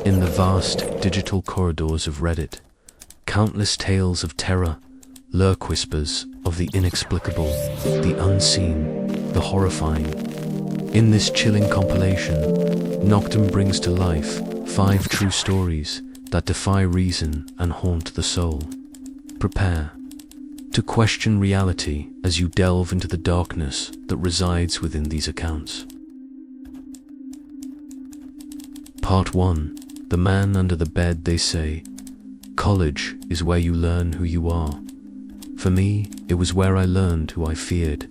In the vast digital corridors of Reddit, countless tales of terror lurk, whispers of the inexplicable, the unseen, the horrifying. In this chilling compilation, Noctum brings to life 5 true stories that defy reason and haunt the soul. Prepare to question reality as you delve into the darkness that resides within these accounts. Part 1. The Man Under the Bed. They say, college is where you learn who you are. For me, it was where I learned who I feared.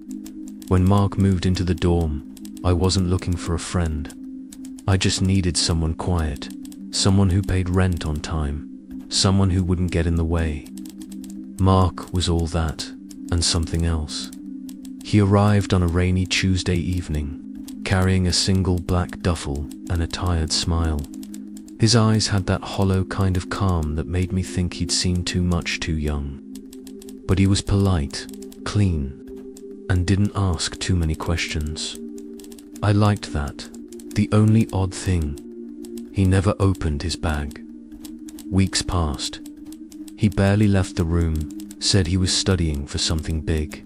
When Mark moved into the dorm, I wasn't looking for a friend. I just needed someone quiet, someone who paid rent on time, someone who wouldn't get in the way. Mark was all that, and something else. He arrived on a rainy Tuesday evening, carrying a single black duffel and a tired smile. His eyes had that hollow kind of calm that made me think he'd seen too much too young. But he was polite, clean, and didn't ask too many questions. I liked that. The only odd thing, he never opened his bag. Weeks passed. He barely left the room, said he was studying for something big.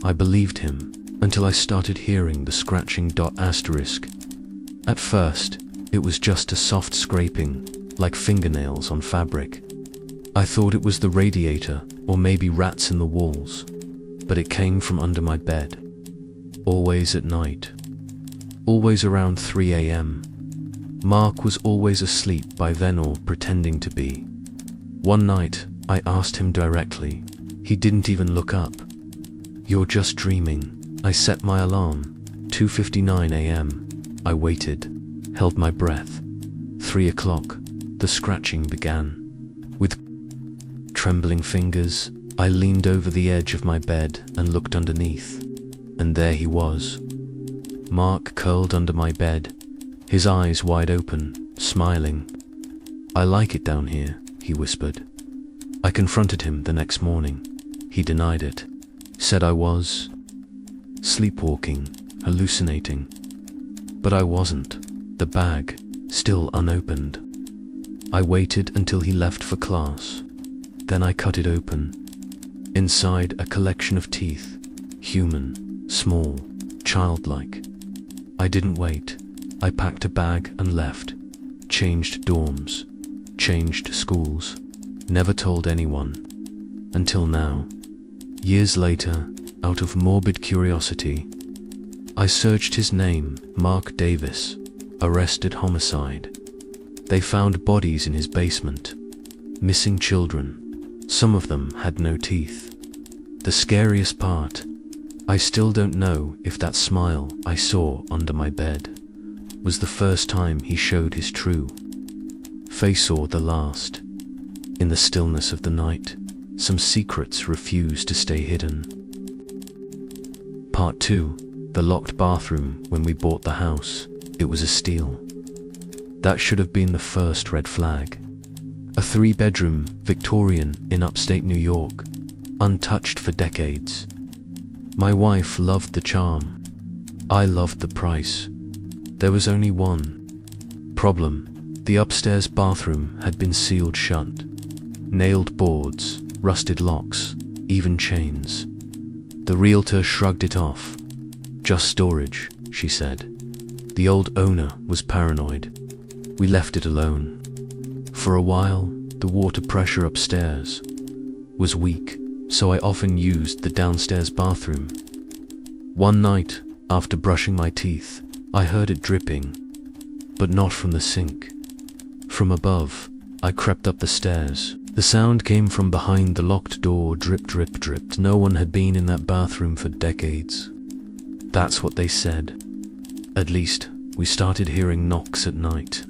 I believed him until I started hearing the scratching asterisk. At first, it was just a soft scraping, like fingernails on fabric. I thought it was the radiator or maybe rats in the walls, but it came from under my bed. Always at night. Always around 3 a.m. Mark was always asleep by then or pretending to be. One night, I asked him directly. He didn't even look up. "You're just dreaming." I set my alarm. 2:59 a.m. I waited, held my breath. 3 o'clock, the scratching began. With trembling fingers, I leaned over the edge of my bed and looked underneath. And there he was. Mark curled under my bed, his eyes wide open, smiling. "I like it down here," he whispered. I confronted him the next morning. He denied it, said I was sleepwalking, hallucinating. But I wasn't. The bag, still unopened. I waited until he left for class. Then I cut it open. Inside, a collection of teeth, human, small, childlike. I didn't wait. I packed a bag and left. Changed dorms, changed schools. Never told anyone. Until now. Years later, out of morbid curiosity, I searched his name, Mark Davis, arrested homicide. They found bodies in his basement. Missing children. Some of them had no teeth. The scariest part, I still don't know if that smile I saw under my bed was the first time he showed his true face or the last. In the stillness of the night, some secrets refuse to stay hidden. Part 2. The locked bathroom. When we bought the house, it was a steal. That should have been the first red flag. A 3-bedroom, Victorian, in upstate New York, untouched for decades. My wife loved the charm. I loved the price. There was only one problem. The upstairs bathroom had been sealed shut. Nailed boards, rusted locks, even chains. The realtor shrugged it off. "Just storage," she said. The old owner was paranoid. We left it alone. For a while, the water pressure upstairs was weak, so I often used the downstairs bathroom. One night, after brushing my teeth, I heard it dripping, but not from the sink. From above, I crept up the stairs. The sound came from behind the locked door. Drip, drip, dripped. No one had been in that bathroom for decades. That's what they said. At least, we started hearing knocks at night.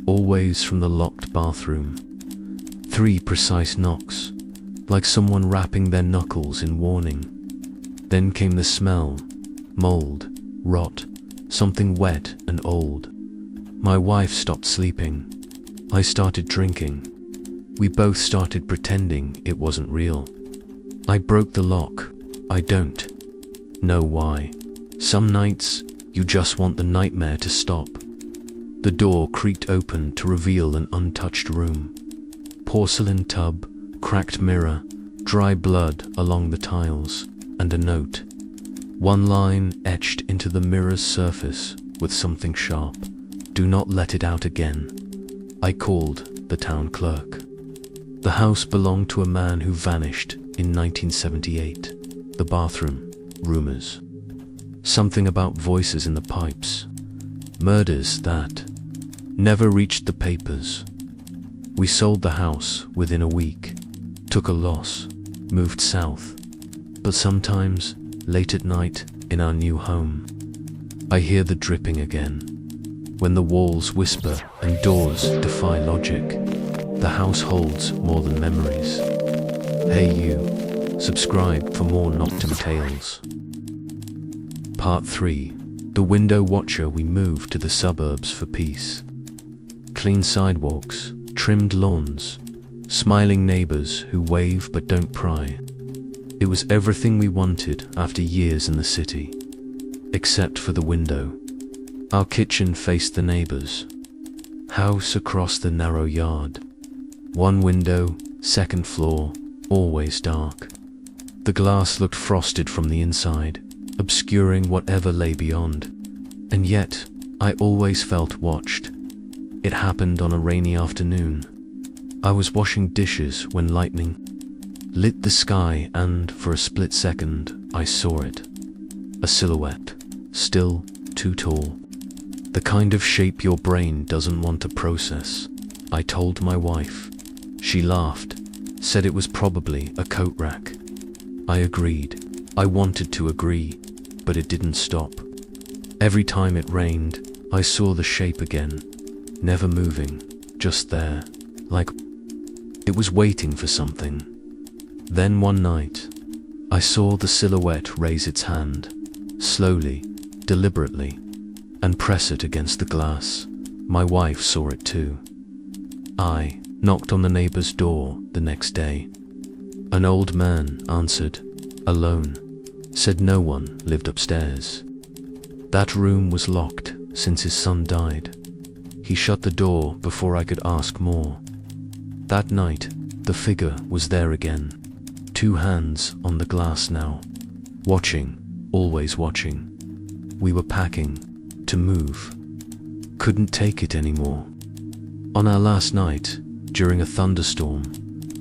Always from the locked bathroom. 3 precise knocks, like someone rapping their knuckles in warning. Then came the smell. Mold, rot, something wet and old. My wife stopped sleeping. I started drinking. We both started pretending it wasn't real. I broke the lock. I don't know why. Some nights, you just want the nightmare to stop. The door creaked open to reveal an untouched room. Porcelain tub, cracked mirror, dry blood along the tiles, and a note. One line etched into the mirror's surface with something sharp. "Do not let it out again." I called the town clerk. The house belonged to a man who vanished in 1978. The bathroom, rumors. Something about voices in the pipes. Murders that never reached the papers. We sold the house within a week, took a loss, moved south. But sometimes, late at night, in our new home, I hear the dripping again. When the walls whisper and doors defy logic, the house holds more than memories. Hey you, subscribe for more Noctum tales. Part 3. The window watcher. We moved to the suburbs for peace. Clean sidewalks, trimmed lawns, smiling neighbors who wave but don't pry. It was everything we wanted after years in the city. Except for the window. Our kitchen faced the neighbors. House across the narrow yard. One window, second floor, always dark. The glass looked frosted from the inside, obscuring whatever lay beyond. And yet, I always felt watched. It happened on a rainy afternoon. I was washing dishes when lightning lit the sky, and for a split second, I saw it. A silhouette, still too tall. The kind of shape your brain doesn't want to process. I told my wife. She laughed, said it was probably a coat rack. I agreed. I wanted to agree, but it didn't stop. Every time it rained, I saw the shape again, never moving, just there, like it was waiting for something. Then one night, I saw the silhouette raise its hand, slowly, deliberately, and press it against the glass. My wife saw it too. I knocked on the neighbor's door the next day. An old man answered, alone, said no one lived upstairs. That room was locked since his son died. He shut the door before I could ask more. That night, the figure was there again. 2 hands on the glass now. Watching, always watching. We were packing to move. Couldn't take it anymore. On our last night, during a thunderstorm,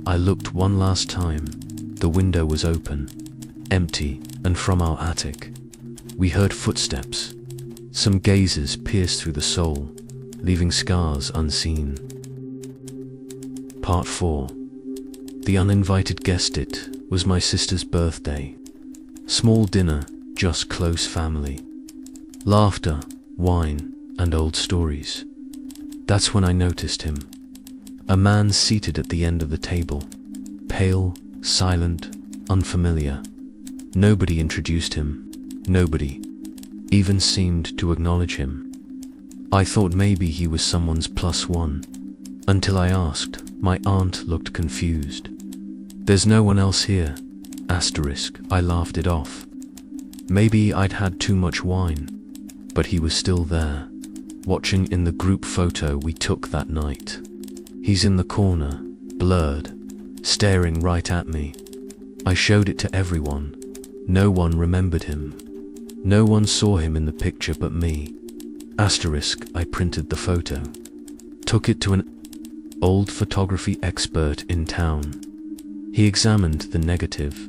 I looked one last time. The window was open, empty, and from our attic, we heard footsteps. Some gazes pierced through the soul, leaving scars unseen. Part 4. The uninvited guest. It was my sister's birthday. Small dinner, just close family. Laughter, wine, and old stories. That's when I noticed him. A man seated at the end of the table. Pale, silent, unfamiliar. Nobody introduced him. Nobody even seemed to acknowledge him. I thought maybe he was someone's +1. Until I asked. My aunt looked confused. "There's no one else here." I laughed it off. Maybe I'd had too much wine. But he was still there, watching in the group photo we took that night. He's in the corner, blurred, staring right at me. I showed it to everyone. No one remembered him. No one saw him in the picture but me. I printed the photo. Took it to an old photography expert in town. He examined the negative.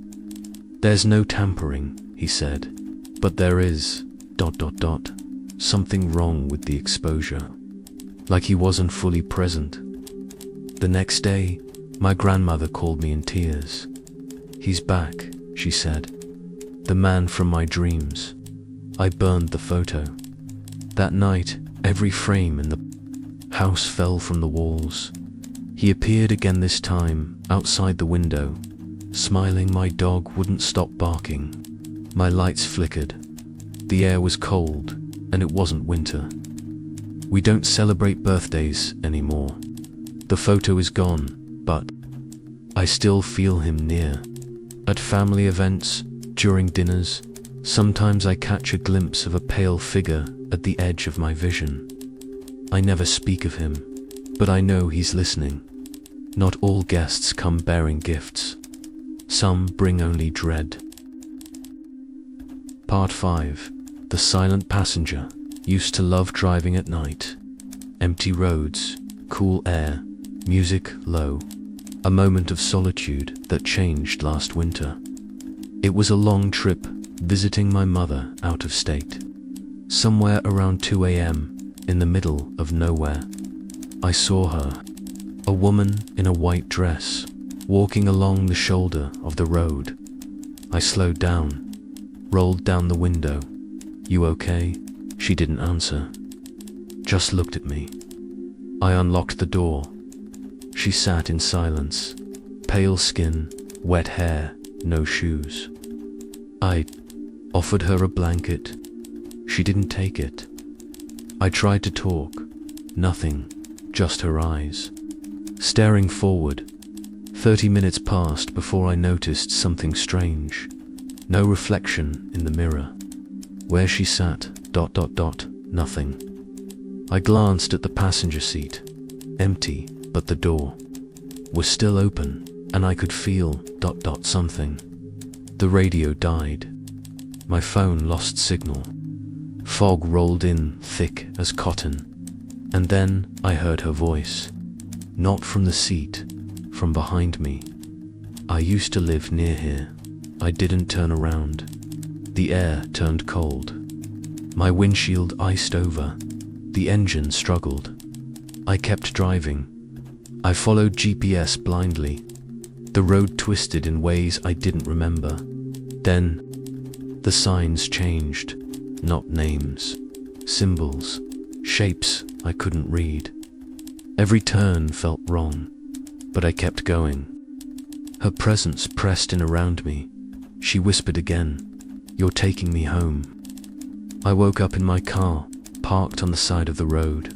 "There's no tampering," he said. "But there is ... something wrong with the exposure." Like he wasn't fully present. The next day, my grandmother called me in tears. "He's back," she said. "The man from my dreams." I burned the photo. That night, every frame in the house fell from the walls. He appeared again, this time outside the window. Smiling, my dog wouldn't stop barking. My lights flickered. The air was cold, and it wasn't winter. We don't celebrate birthdays anymore. The photo is gone, but I still feel him near. At family events, during dinners, sometimes I catch a glimpse of a pale figure at the edge of my vision. I never speak of him, but I know he's listening. Not all guests come bearing gifts. Some bring only dread. Part 5. The silent passenger used to love driving at night. Empty roads, cool air, music low. A moment of solitude that changed last winter. It was a long trip, visiting my mother out of state. Somewhere around 2 a.m., in the middle of nowhere, I saw her. A woman in a white dress, walking along the shoulder of the road. I slowed down, rolled down the window. "You okay?" She didn't answer, just looked at me. I unlocked the door. She sat in silence, pale skin, wet hair, no shoes. I offered her a blanket. She didn't take it. I tried to talk. Nothing, just her eyes. Staring forward. 30 minutes passed before I noticed something strange. No reflection in the mirror. Where she sat, ... nothing. I glanced at the passenger seat. Empty, but the door was still open, and I could feel ... something. The radio died. My phone lost signal. Fog rolled in thick as cotton. And then I heard her voice. Not from the seat, from behind me. I used to live near here. I didn't turn around. The air turned cold. My windshield iced over. The engine struggled. I kept driving. I followed GPS blindly. The road twisted in ways I didn't remember. Then, the signs changed. Not names. Symbols. Shapes I couldn't read. Every turn felt wrong, but I kept going. Her presence pressed in around me. She whispered again, "You're taking me home." I woke up in my car, parked on the side of the road.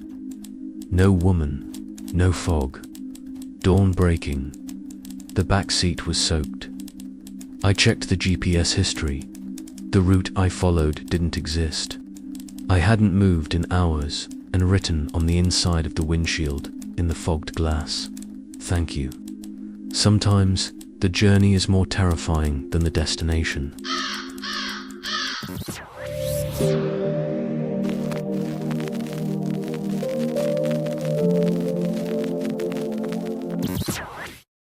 No woman, no fog. Dawn breaking. The back seat was soaked. I checked the GPS history. The route I followed didn't exist. I hadn't moved in hours, and written on the inside of the windshield, in the fogged glass, "Thank you." Sometimes, the journey is more terrifying than the destination.